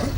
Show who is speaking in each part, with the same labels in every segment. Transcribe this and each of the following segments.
Speaker 1: ओम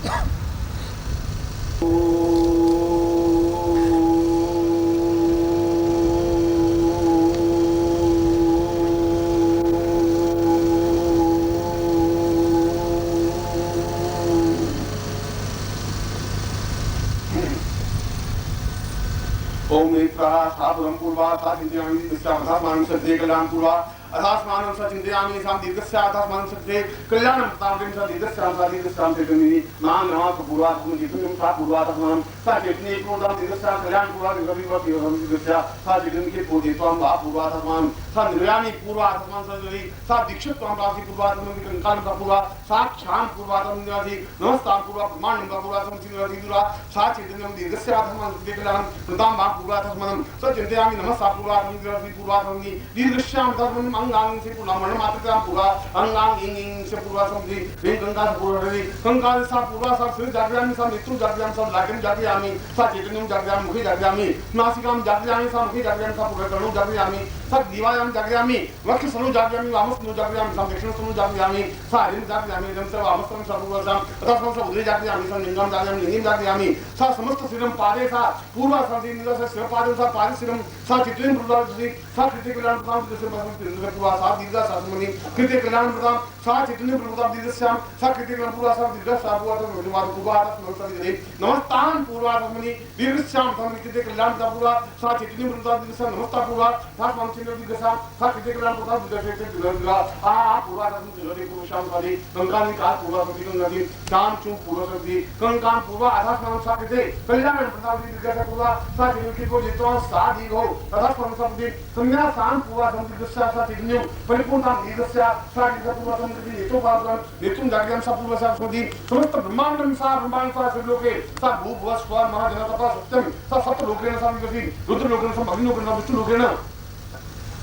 Speaker 1: नेत्राः साधुरं पूर्वा साचिन्त्यामि दृश्यामथात्मानं सत्ये कल्याणं पूर्वा अथास्मानं सचिन्त्यामि सां दीर्घस्य अथास्मानं सत्ये कल्याणं तावतीं सा दीर्घस्यां सा दीर्घस्यां तेजन्विनी मां नमः पूर्वात्मनं जितुं सा पूर्वात्मनं सा चेतने पूर्णां दीर्घस्यां कल्याणं पूर्वा दीर्घविवति दीर्घस्या सा जितुं पूजित्वां वा पूर्वात्मनं सा निर्यामि पूर्वात्मनं सजरि सा दीक्षित्वां रासि पूर्वात्मनं कंकालं सा पूर्वा साक्षां पूर्वात्मनं निवासि नमस्तां पूर्वा ब्रह्माण्डं सा पूर्वात्मनं निवासि दूरा सा चेतनं दीर्घस्यात्मनं सत्ये कल्याणं कृतां वा पूर्वात्मनं स चिन्तयामि नमः सा पूर्वात्मनं निवासि पूर्वात्मनि दीर्घस्यां धर्मं अंगांग से पूर्णा मन मात्रता पूरा अंगांग इंग से पूर्वा समझी वे गंगा पूर्वरी कंकाल सा पूर्वा सा सिर जागृयामि सा मित्रु जागृयामि सा लागिन जागृयामि सा चैतन्यम जागृयामि मुखी जागृयामि नासिकाम जागृयामि सा मुखी जागृयामि सा पूर्व करणो जागृयामि सा दीवायाम जागृयामि वक्ष सनु जागृयामि वामस नु जागृयामि सा दक्षिण सनु जागृयामि सा हरिम जागृयामि जम से वामस सनु सा पूर्व सा तथा सा उदय जागृयामि सा लिंगम जागृयामि लिंगम जागृयामि सा समस्त सिरम पादे सा पूर्वा संधि निजा से सिर पादे सा पादे सिरम सा चित्रेन प्रदान सा कृति कल्याण प्रदान से बस पूर्वा सा दीर्घ साधमनि कृति कल्याण प्रदान सा चित्रेन प्रदान दीर्घस्याम सा कृति कल्याण पूर्वा सा दीर्घ सा पूर्वा तो विमान पूर्वा नमस्ते नमस्तान पूर्वा धमनि दीर्घस्याम धमनि कृति कल्याण पूर्वा सा चित्रेन प्रदान दीर्घस्याम नमस्ता पूर्वा सा मंचिन दीर्घस्याम सा कृति कल्याण प्रदान दीर्घ से दीर्घ आ पूर्वा धमनि दीर्घ पूर्वाम साधि कंकानि का पूर्वा सति नदी काम चु पूर्वा सति कंकान पूर्वा आधा नाम सा कृति कल्याण प्रदान दीर्घ से पूर्वा सा दीर्घ को जितो सा दीर्घ तथा संसप्ति संज्ञा सान पूर्वा धमनि दीर्घस्या सा चित्रेन परिपूर्णा दीर्घस्या सा दीर्घ पूर्वा धमनि येतो पादं नेतुं जागृयां सा पूर्वा सा स्मृति समस्त ब्रह्मांडं सा ब्रह्मांड सा सर्वलोके सा भूभुव स्व महाजनतपा सत्यं सा सप्तलोकेन सा विकसि रुद्रलोकेन सा अग्निलोकेन सा विष्णुलोकेन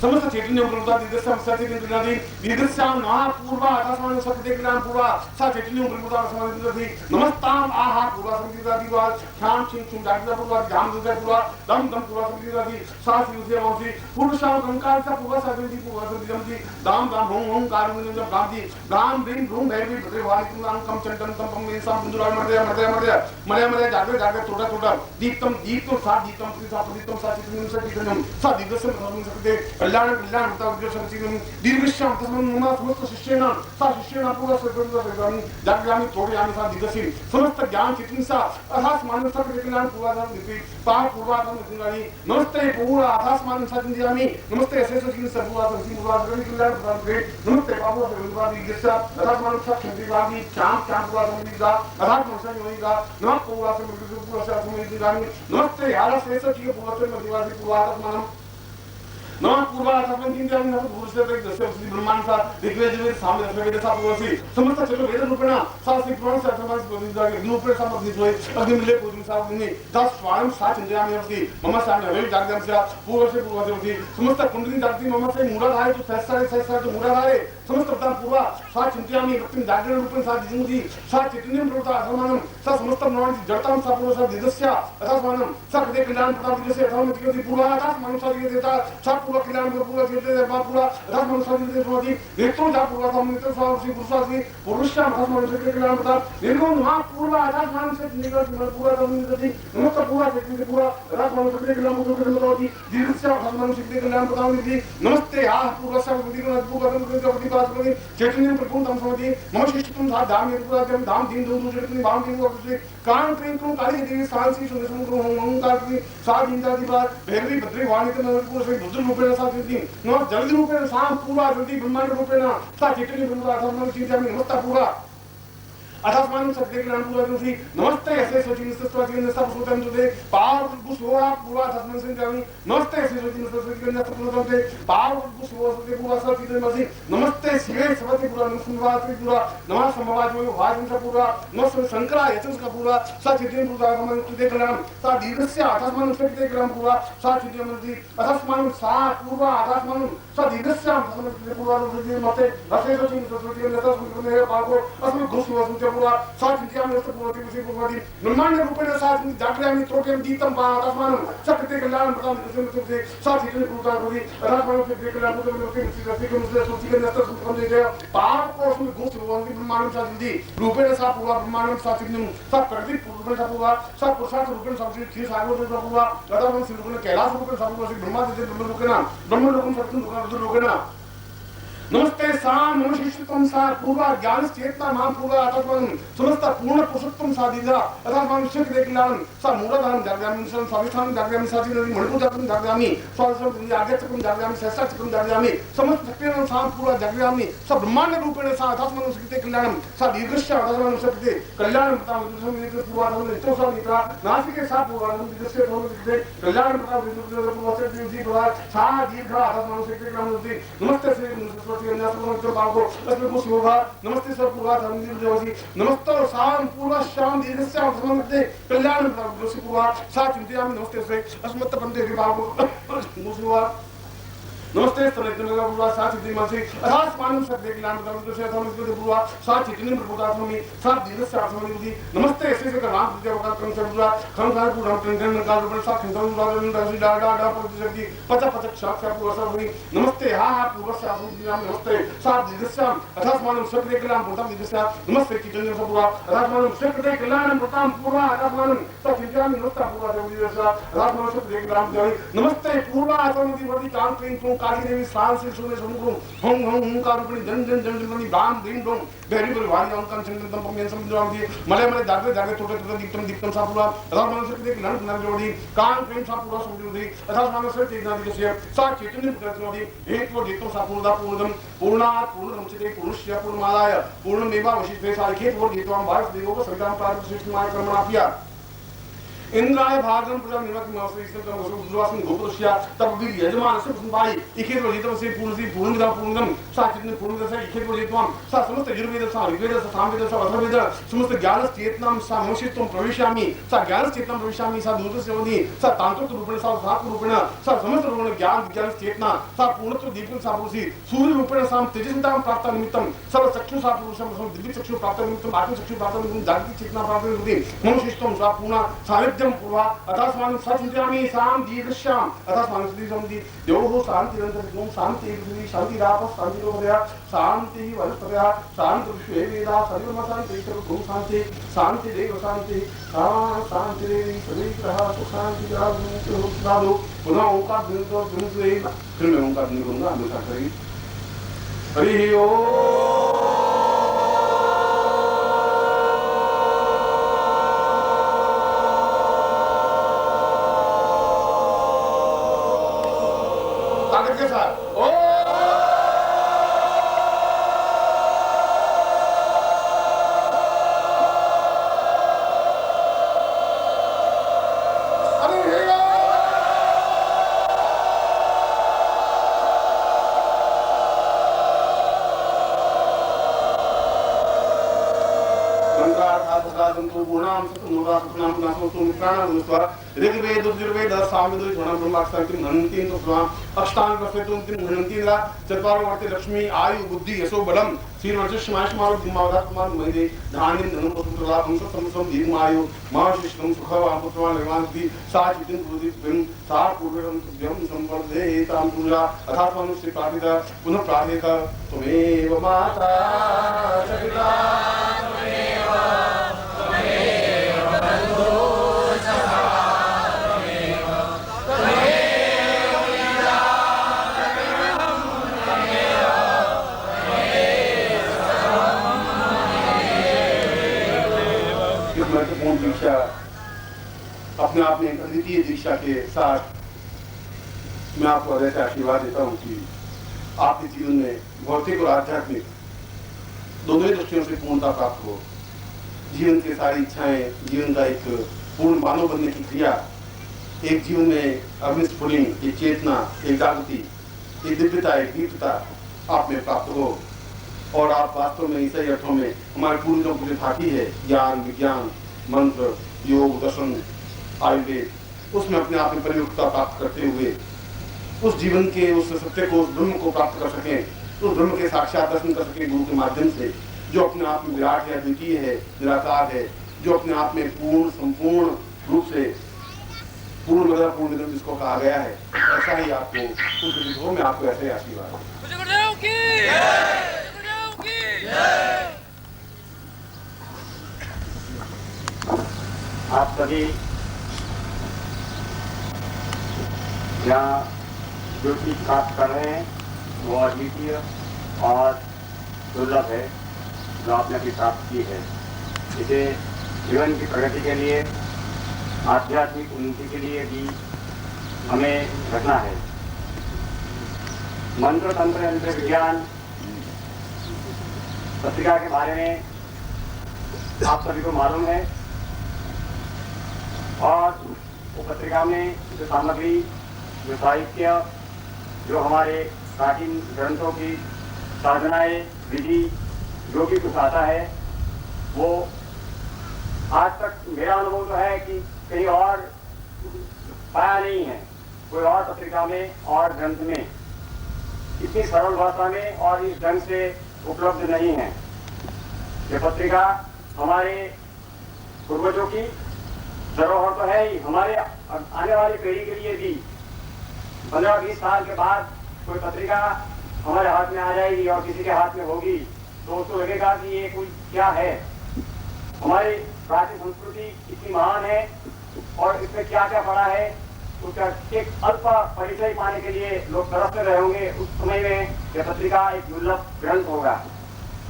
Speaker 1: समस्त चैतन्य प्रभुता दीर्घस्याम सत्य दिनादि दीर्घस्याम महापूर्वा आकाशवाणी सत्य दिनाम पूर्वा सा चैतन्य प्रभुता समाधि नमस्ताम आहा पूर्वा संगीतादि वा श्याम चिं चिं जागृत पूर्वा ध्यान दुर्गा पूर्वा दम दम पूर्वा संगीतादि सा सिंह वंशी पुरुषाम कंकाल सा पूर्वा साधि पूर्वा संगीतमति दाम दाम हों हों कारमुनिंद भ्रांति दाम ब्रीं ब्रूं भैरवी भद्रवाणी कुंदां कम चंटन तम पम मेसा बुंदुराय मर्दय मर्दय मर्दय मर्दय मर्दय जागृत जागृत टोटा टोटा दीप्तम दीप्तम सा प्रदीप्तम सा चित्तम सा दीर्घस्यम धर्मं सकते कल्याण कल्याण होता विद्यार्थी दीर्घश्याम तस्मन् मम समस्त शिष्येण सा शिष्येण पूर्व सर्वं जागृयामि तोडयामि सा दिगसिं समस्त ज्ञान चित्तं सा अथास मानस सा कल्याण पूर्वाधाम दिपि पार पूर्वाधाम दिगानि नमस्ते पूर्व अथास मानस सा दियामि नमस्ते अशेष चित्तं सर्ववाद सिं पूर्वाधाम कल्याण प्रदान करे नमस्ते बाबू सर्ववाद दिगस्या अथास मानस सा क्षंतिवादी चाम चाम पूर्वाधाम दिगा अथास मानस योगिगा नमः पूर्वाधाम पूर्वाधाम दिगानि नमस्ते यार शेष चित्तं पूर्वाधाम दिवासी पूर्वाधाम मानम नमः पूर्वा सपन चिंतयामि नमः पुरुषे तक दस्य श्री ब्रह्मांड सा ऋग्वेद सामने दशवेद सा पूर्वसी समस्त चलो वेद रूपेण सा श्री पुराण सा समाज बोधिदा रूपेण सा पद्धति होय अग्नि मिले पूजन सा अग्नि दस स्वायं सा चिंतयामि अस्ति मम सामने हरि जागृतं सा पूर्वसे पूर्वसे समस्त कुंडलिनी जागृति मम से मूलाधारे तो सहस्रारे तो मूलाधारे समस्त प्रधान पूर्वा सा चिंतयामि रक्तिं जागरण रूपेण सा दिजमुति सा चैतन्यं प्रवृत्ता असमानं सा समस्त ब्रह्मांड जड़तां सा पूर्व सा दिदस्या अथासमानं सा कृते कल्याण प्रदान दिदस्या अथामति पूर्वा अथासमानं सा दिदेता सा पूर्व कल्याण पूर्व दिदे पूर्वा अथासमानं सा दिदे भवति नेत्रो जा पूर्वा सा नेत्रो सा श्री पुरुषासि पुरुषां अथासमानं सा कल्याण प्रदान निर्गुण महा पूर्वा अथासमानं सा निगत पूर्वा सा निगति नमस्त पूर्वा चैतन्य पूर्वा अथासमानं सा कल्याण प्रदान भवति दिदस्या अथासमानं सा कल्याण प्रदान दिदि नमस्ते आ पूर्वा सा दिगन पूर्वा चैतन्य प्रपूर्ण समति मम शिष्टुम धा धाम यदुराजम धाम दिन दो दूसरे बाम दिन को कान प्रेम को काली देवी सांसी सुंदर समुद्र ओंकार की सात इंद्रादि बार भैरवी भद्री वाणी के नरपुर से रुद्र रूपेण सा सिद्धि न जल रूपेण साम पूर्वा जल्दी ब्रह्मांड रूपेण सा चैतन्य ब्रह्म आत्मा चिंतयामि नमस्ता पूर्वा अथासमानं सत्य ज्ञान पूर्वा दिवसी नमस्ते ऐसे सोचिन सत्वाचीन सब सुतन जुदे पार बुसोरा पूर्वा अथासमानं संजामि नमस्ते ऐसे सोचिन सत्वाचीन सब सुतन जुदे पार बुसोरा सत्य पूर्वा सत्य मसी नमस्ते शिवे सत्य पूर्वा नमस्ते पूर्वा नमः संभवाज में वाजन सा पूर्वा नमस्ते शंकरा यचन का पूर्वा सा चित्तेन पूर्वा हम कृते कल्याण सा दीर्घस्य अथासमानं सत्य कल्याण पूर्वा सा चित्तेन मति अथासमानं सा पूर्वा अथासमानं सा दीर्घस्य अथासमानं पूर्वा मते असे सोचिन सत्वाचीन नता सुने पाको अस्मि घुसवा सुते पूर्वा सा चिंतयामि नमस्ते पूर्वति उसी पूर्वति ब्रह्मांड रूपेण सा जागृयामि त्रोटयं दीप्तं आत्मानं सकृते कल्याणं प्रदानं कृते सा चिंतन पूर्वता भवति आत्मानं से कल्याणं प्रदानं कृते रति को मुझे सोची के नष्ट सुखम दे दे पाप को उसमें घुस भवति ब्रह्मांड सा चिंति रूपेण सा पूर्वा ब्रह्मांड सा चिंतन सा प्रकृति रूपेण सा पूर्वा सा पुरुषार्थ रूपेण सा चिंति थी सागर सा पूर्वा आत्मानं से रूपेण कैलाश रूपेण सा पूर्वा ब्रह्मा से ब्रह्म रूपेण ब्रह्म रूपेण सत्य रूपेण नमस्ते साम नमशिष्टम सा पूर्वा ज्ञान चेतना मां पूर्वा आत्मन समस्त पूर्ण पुरुषोत्तम सा दीजा अर्थात मां शिव देखलान सा मूलाधारम जागृयामि सन स्वाभिष्ठान जागृयामि सा नदी मणिपुर जागृयामि जागृयामि स्वास्थ्य आज्ञाचक्रम जागृयामि सहस्त्र चक्रम जागृयामि समस्त शक्तिनां साम पूर्वा जागृयामि सा ब्रह्मांड रूपेण सा अर्थात मां शिव कल्याणम सा दीर्घस्य अर्थात मां शिव कल्याणम बताम पूर्वा तो सा नित्रा नासिके सा पूर्वा दीर्घस्य तो कल्याण बताम पूर्वा से दी पूर्वा सा दीर्घ अर्थात मां शिव कल्याणम नमस्ते श्री नमस्ते सर पूर्वा नमस्ते शाम पूर्वा शाम दीर्घश्याम समन्ते कल्याण पूर्वा सा चिंतयामि नमस्ते से अस्मत् बंदे पूर्वा नमस्ते स्तनेत्रनगर पूर्वा सा चित्ति मनसि अथास मानम सत्य ज्ञान प्रदान से अथम इसके पूर्वा सा चित्तिनि प्रबोधात्मनि सा दीर्घस्य आत्मनि नमस्ते ऐसे से नाम पूजा वका क्रम से पूरा खंगार पूरा टेंशन काल रूप सा खंडन राजन राशि डा डा डा प्रतिशक्ति पचा पचक साक्षात पूर्वा सा हुई नमस्ते हा हा पूर्वा से आत्मनि नमस्ते सा दीर्घस्य अथास मानम सत्य ज्ञान प्रदान दीर्घस्य नमस्ते चित्तिनि पूर्वा अथास मानम सत्य ज्ञान प्रदान पूर्वा अथास मानम सा चित्तिनि नमस्ते पूर्वा दीर्घस्य अथास मानम सत्य ज्ञान नमस्ते पूर्वा आत्मनि वर्ति कांत क्लीन काली देवी साल से सुने समुद्र हम का रूपणी जन जन जन जन बाम दिन डोम बेरी पर वाली अंकन चंद्र तम पम समुद्र आदि मले मले जागे जागे छोटे छोटे दीप्तम दीप्तम सा पूरा अथवा मनुष्य के देख नन जोड़ी कान प्रेम सा पूरा समुद्र दी अथवा मनुष्य के नाम से सा चैतन्य प्रकृति एक वो दीप्तम सा पूर्णा पूर्णम पूर्णात् पूर्णम चिते पूर्णस्य पूर्णमादाय पूर्णमेवा वशिष्ठे सा एक वो दीप्तम भारत देवो को संग्राम प्राप्त शिष्टमाय कर्मणाप्या इंद्राय भागम प्रजा निमक मास इसने तो दुर्वासन गोपुष्या तब भी यजमान से भाई इखे तो जीतम से पूर्ण पूर्णम साचित ने पूर्ण से इखे तो जीतम सा समस्त यजुर्वेद सा ऋग्वेद सा सामवेद सा अथर्ववेद समस्त ज्ञान चेतनाम सा मोक्षितम प्रविशामि सा ज्ञान चेतनाम प्रविशामि सा दूत से वदि सा तांत्रिक रूपेण सा सात रूपेण सा समस्त रूपेण ज्ञान चेतना सा पूर्णत्व दीपक सा पुरुषी सूर्य रूपेण सा तेजस्वितां प्राप्त निमित्तम सर्व चक्षु सा पुरुषम सम दिव्य चक्षु प्राप्त निमित्तम आत्म चक्षु प्राप्त निमित्तम जागतिक चेतना प्राप्त निमित्तम मोक्षितम सा पूर्ण सानिध्य पूर्वा अथास्मानं सचिंतयामि साम दीर्घश्याम अथास्मानं सचिंतयामि देवो शांतिरंतरिकं शांति पृथ्वी शांतिरापः शांतिरोदया शांति वनस्पतयः शांति विश्वे वेदा सर्वम शांति सर्वभूम शांति शांति देव शांति शांति देवी सभी ग्रह सुख शांति ग्रह पुनः ओंकार ध्वनितो ध्वनिते फिर मैं ओंकार ध्वनि बोलूंगा अनुसार करेंगे हरि ओम के साथ ओ पूर्णाम सतनुरा सतनाम नासोतु मित्राणाम नस्वा ऋग्वेद यजुर्वेद सामवेद गुणा ब्रह्माक्षरं नन्ति तो स्वाम अष्टांग प्रस्तुतं तिं नन्ति ला चत्वारो वर्ते लक्ष्मी आयु बुद्धि यशो बलम श्रीवर्चस्माश्मारो दिमावदात्मान महिले धान्यं धनं पुत्रला वंश समसम दीर्घायु महाशिष्टं सुखवान् पुत्रवान् निर्वान्ति सा चितिं बुद्धिं सा पूर्वं दिव्यं संवर्धे तां पूजा अर्थात् मनुष्य प्रार्थिता पुनः प्रार्थेत त्वमेव माता च पिता महत्वपूर्ण दीक्षा अपने आप में अद्वितीय दीक्षा के साथ मैं आपको ऐसे आशीर्वाद देता हूँ कि आपके जीवन में भौतिक और आध्यात्मिक दोनों ही दृष्टियों से पूर्णता प्राप्त हो। जीवन की सारी इच्छाएं, जीवन का एक पूर्ण मानव बनने की क्रिया, एक जीवन में अग्निस्फुलिंग, एक चेतना, एक जागृति, एक दिव्यता, एक दीप्तता आप में प्राप्त हो और आप वास्तव में सही अर्थों में हमारे पूर्वजों की जो थाकी है ज्ञान, विज्ञान, मंत्र, योग, दर्शन, आयुर्वेद, उसमें अपने आप में परिवर्तन प्राप्त करते हुए उस जीवन के उस सत्य को, उस ब्रह्म को प्राप्त कर सकें, उस ब्रह्म के साक्षात दर्शन कर सकें गुरु के माध्यम से, जो अपने आप में विराट है, द्वितीय है, निराकार है, जो अपने आप में पूर्ण संपूर्ण रूप से पूर्ण पूर्ण जिसको कहा गया है, ऐसा ही आपको हो। मैं आपको ऐसे ही आशीर्वाद
Speaker 2: आप सभी यहाँ जो चीज प्राप्त कर रहे हैं वो अद्वितीय और दुर्लभ है, जो आपने अभी प्राप्त की है। इसे जीवन की प्रगति के लिए, आध्यात्मिक उन्नति के लिए भी हमें रखना है। मंत्र तंत्र यंत्र विज्ञान पत्रिका के बारे में आप सभी को मालूम है, और वो पत्रिका में जो सामग्री, जो साहित्य, जो हमारे प्राचीन ग्रंथों की साधनाएं, विधि, जो भी कुछ आता है, वो आज तक मेरा अनुभव तो है कि कहीं और पाया नहीं है, कोई और पत्रिका में और ग्रंथ में इतनी सरल भाषा में और इस ढंग से उपलब्ध नहीं है। ये पत्रिका हमारे पूर्वजों की धरोहर तो है ही, हमारे आने वाली पीढ़ी के लिए भी 15-20 साल के बाद कोई पत्रिका हमारे हाथ में आ जाएगी और किसी के हाथ में होगी तो उसको लगेगा कि ये कोई क्या है। हमारी प्राचीन संस्कृति इतनी महान है और इसमें क्या क्या पड़ा है उसका एक अल्प परिचय पाने के लिए लोग तरसते रहे होंगे। उस समय में यह पत्रिका एक दुर्लभ ग्रंथ होगा।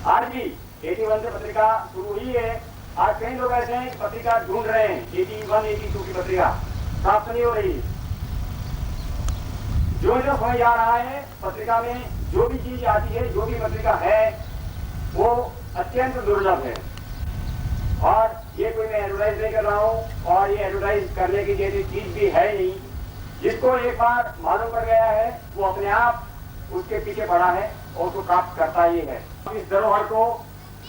Speaker 2: आज भी 81 से पत्रिका शुरू हुई है। आज कई लोग ऐसे हैं कि पत्रिका ढूंढ रहे हैं, 81, 82 की पत्रिका प्राप्त नहीं हो रही। जो जो समय जा रहा है, पत्रिका में जो भी चीज आती है, जो भी पत्रिका है, वो अत्यंत दुर्लभ है। और ये कोई मैं एडवर्टाइज नहीं कर रहा हूँ, और ये एडवर्टाइज करने की जैसी चीज भी है नहीं। जिसको एक बार मालूम पड़ गया है वो अपने आप उसके पीछे पड़ा है और उसको प्राप्त करता ही है। इस धरोहर को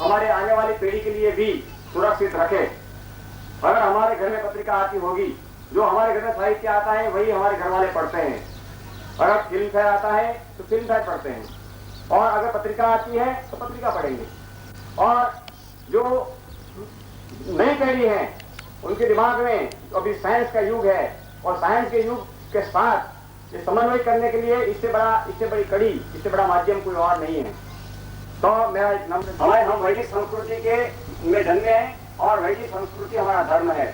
Speaker 2: हमारे आने वाली पीढ़ी के लिए भी सुरक्षित रखे। अगर हमारे घर में पत्रिका आती होगी, जो हमारे घर में साहित्य आता है वही हमारे घर वाले पढ़ते हैं। अगर फिल्म फेयर आता है तो फिल्म फेयर पढ़ते हैं, और अगर पत्रिका आती है तो पत्रिका पढ़ेंगे। और जो नई पीढ़ी है उनके दिमाग में तो अभी साइंस का युग है, और साइंस के युग के साथ ये समन्वय करने के लिए इससे बड़ी कड़ी, इससे बड़ा माध्यम कोई और नहीं है। तो मेरा एक नम्र, हम वैदिक संस्कृति के में जन्मे हैं और वैदिक संस्कृति हमारा धर्म है।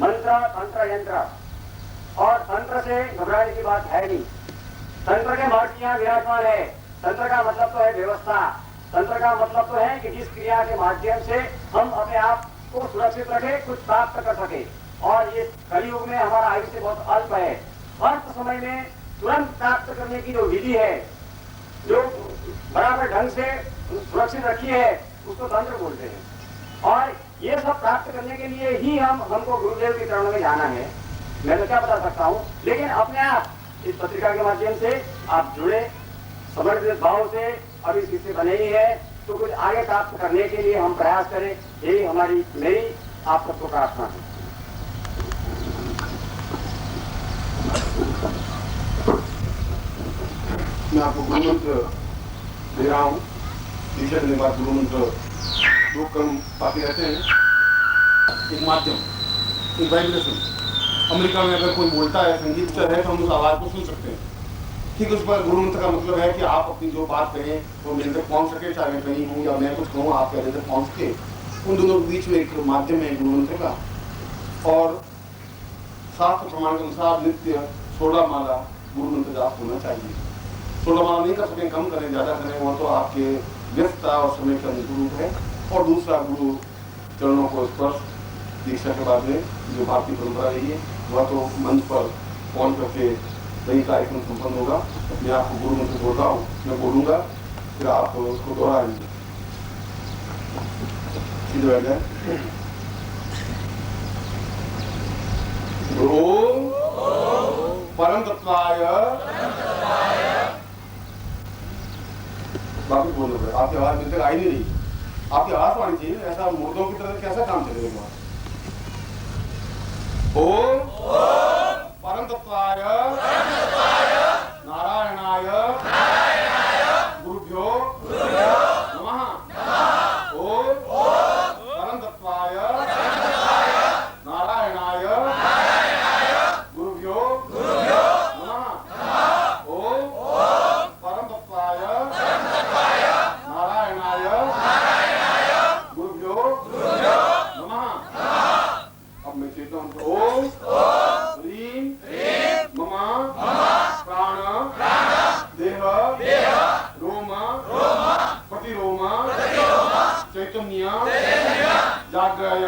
Speaker 2: मंत्र तंत्र यंत्र, और तंत्र से घबराने की बात है नहीं। तंत्र के महर्षि यहाँ विराजमान है। तंत्र का मतलब तो है व्यवस्था। तंत्र का मतलब तो है कि जिस क्रिया के माध्यम से हम अपने आप को सुरक्षित रखे, कुछ प्राप्त कर सके। और ये कलयुग में हमारा आयुष्य बहुत अल्प है। अल्प समय में तुरंत प्राप्त करने की जो विधि है, जो बराबर ढंग से सुरक्षित रखी है, उसको तंत्र बोलते हैं। और ये सब प्राप्त करने के लिए ही हमको गुरुदेव के चरणों में जाना है। मैं तो क्या बता सकता हूँ, लेकिन अपने आप इस पत्रिका के माध्यम से आप जुड़े, समर्पित भाव से, और इस विषय बने ही है तो कुछ आगे प्राप्त करने के लिए हम प्रयास करें। यही मेरी आप सबको प्रार्थना है।
Speaker 1: मैं आपको गुरु मंत्र दे रहा हूँ। दीक्षा देने के बाद गुरु मंत्र दो कर्म बाकी रहते हैं। एक माध्यम, एक वाइब्रेशन। अमेरिका में अगर कोई बोलता है, संगीत है, तो हम उस आवाज को सुन सकते हैं। ठीक, उस पर गुरु मंत्र का मतलब है कि आप अपनी जो बात कहें वो मेरे तक पहुंच सके, चाहे मैं कहीं हूँ या मैं कुछ कहूँ, आप मेरे तक पहुंच के। उन दोनों के बीच में एक माध्यम है गुरु मंत्र का। और शास्त्र प्रमाण के अनुसार नित्य 16 माला गुरु मंत्र जाप होना चाहिए। 16 माला नहीं कर सकें, कम करें, ज्यादा करें, वो तो आपके व्यस्तता और समय के अनुरूप है। और दूसरा, गुरु चरणों को स्पर्श दीक्षा के बाद में जो भारतीय परंपरा रही है, वह तो मंच पर कॉल करके वही कार्यक्रम संपन्न होगा। मैं आपको गुरु मंत्र बोल रहा हूँ, मैं बोलूंगा, फिर आप उसको दोहराएंगे। सीधे बैठ जाए। ओम परम तत्वाय, बाकी बोल रहे, आपकी आवाज मेरे तक आई नहीं रही। आपकी आवाज आनी चाहिए, ऐसा मुर्दों की तरह कैसा काम चलेगा। ओम परम तत्वाय नारायणाय गुरुभ्यो नमः। ओम चैतन्य जाग्रय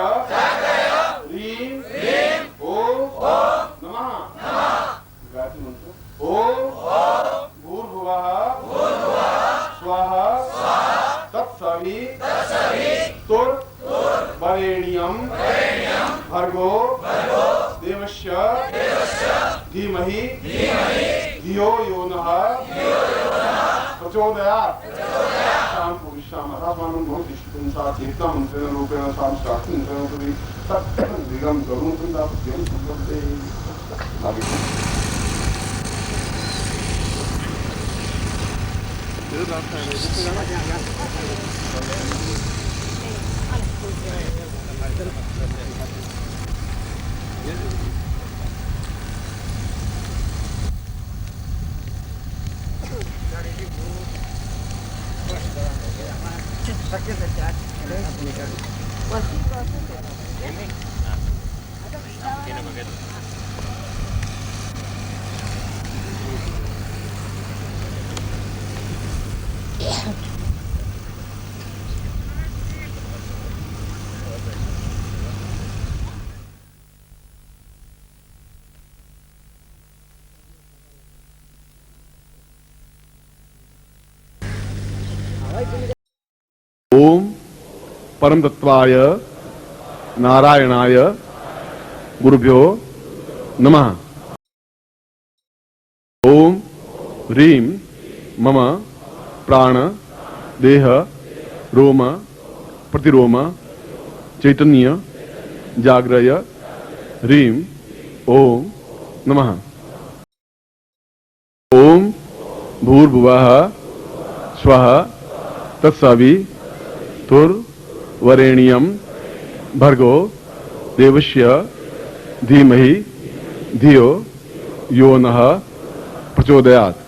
Speaker 1: ह्रीं ओम नमः। गायत्री मंत्र ओम भूर्भुवः स्वः तत्सवितुर्वरेण्यं भर्गो देवस्य धीमहि धियो यो नः प्रचोदयात्। शाम पुरुषाम अथात्मानं भवति पुंसा चेतना मंत्रेण रूपेण सामशास्त्र मंत्रेण उपरि सत्यं करुण कृताप्त्यं संबद्धे। आगे ओम परम तत्वाय नारायणाय गुरुभ्यो नमः। ओम ह्रीं मम प्राण देह रोम प्रतिरोम चैतन्य जाग्रय ह्रीं ओम नमः। ओम भूर्भुवः स्वः तत्सवितुर्वरेण्यं भर्गो देवस्य धीमहि धियो यो नः प्रचोदयात्।